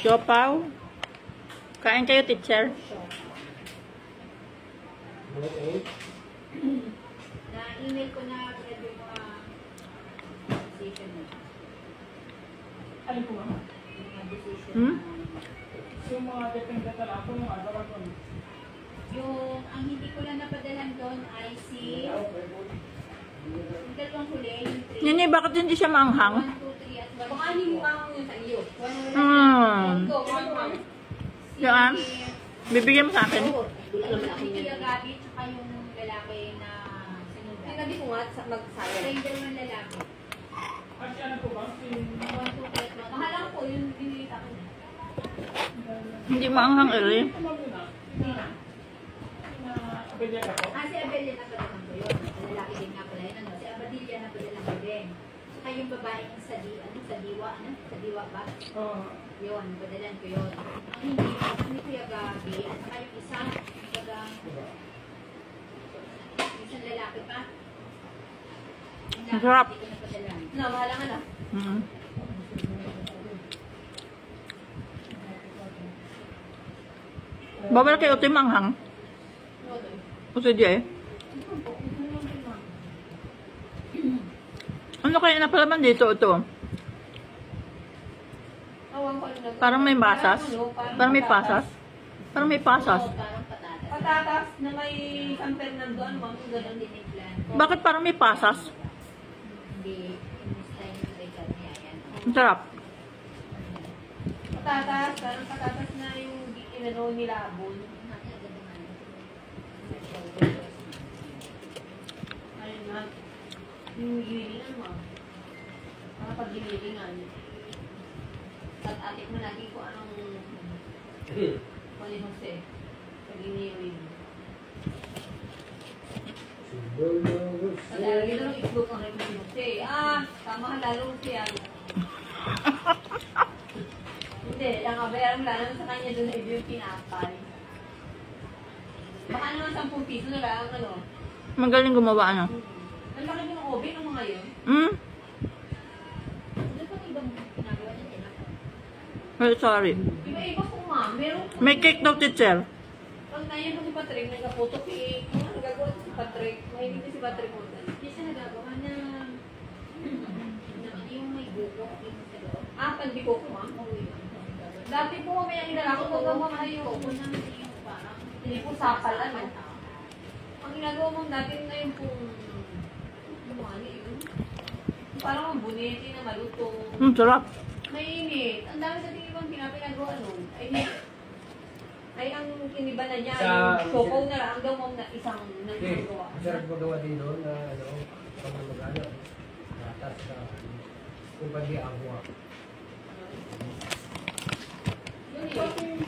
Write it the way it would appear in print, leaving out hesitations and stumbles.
Siopaw. Kain kayo, teacher. Na-email ko na agad yung mga decision mo. Ano po ba? Yung mga decision Hmm? Yung mga depende talaga po yung agawan ko. Yung, ang hindi ko lang napadalan doon ay si yung dalawang huli, yung 3. Nini, bakit hindi siya maanghang? 1, 2, 3 at 1. Baka hindi mo kang yung sa iyo. Go, Yan. Bibigyan mo sa akin. Wala naman ako Yung yun. Gabi, tsaka yung lalaki na sinugat. Sinabi ko nga sa mag-sayang. Yung dalawang lalaki. Kasi ano po ba? 1, 2, 3 at 1. Mahalang po, yung binili sa akin. Hindi maanghang, Eri. Hindi na. Abelya ka po? Si Abel na pala ko yun. Lalaki din nga pala yun. Ano? Si Abadilla na pala ko din. Saka yung babaeng sa diwa, ano? Sa diwa ba? Oo. Yun, padalan ko yun. Ang hindi Kuya Gabi, at saka yung isang isang lalaki pa. Ang sarap. Hindi ko napadalan. Na, mahala ka na. Mm. Bawal kayo ito yung maanghang. O sige eh. Ano kaya na palaman dito ito? Awan ko ano na. Parang may pasas. Parang may pasas. Parang may pasas. Oo, parang patatas. Patatas na may San Fernando, ano bang Ganun gano'n? din yung plan. Bakit parang may pasas? Hindi, in this time, may kanya yan. Ang sarap. Patatas, parang patatas na yung inano nilabon. Ayun nga. Yung ginilingan mo. Parang pag-ginilingan. At atik mo lagi ko anong Pali Jose. Pag-giniling. Lagi na lang itlog ang rin ni Jose. Tama lalo siya. Hindi, nakabayaran lang sa kanya doon na yung pinapal. Baka naman 10 piso na lang, ano? Magaling gumawa, ano? Ang laki mo ng oven ng mga yun. Hmm? Ano pang ibang ginagawa niya? Well, sorry. Iba-iba po ma. Meron po. May cake daw, teacher. Pag ngayon po si Patrick, nagka-photo cake. Ano nagagawa si Patrick? Mahilig din si Patrick mo. Hindi siya nagagawa na yung may buko, yung sa loob. Pandiko ko ma. Oo, yun. Dati po may ang inalako ko mga mga yun. Buko naman yung parang Hindi po sapal ano. Ang ginagawa mo dati na yung pong ano yun. Parang ang buneti na malutong. Sarap. Mainit. Ang dami sa ibang pinapinagawa nun. Ay ang kiniba na niya, Sa- yung choco na lang, ang daw mo na isang Okay, nagagawa. masarap magawa din doon na ano, pag magano, gatas sa kung pag-iagwa. Yun eh.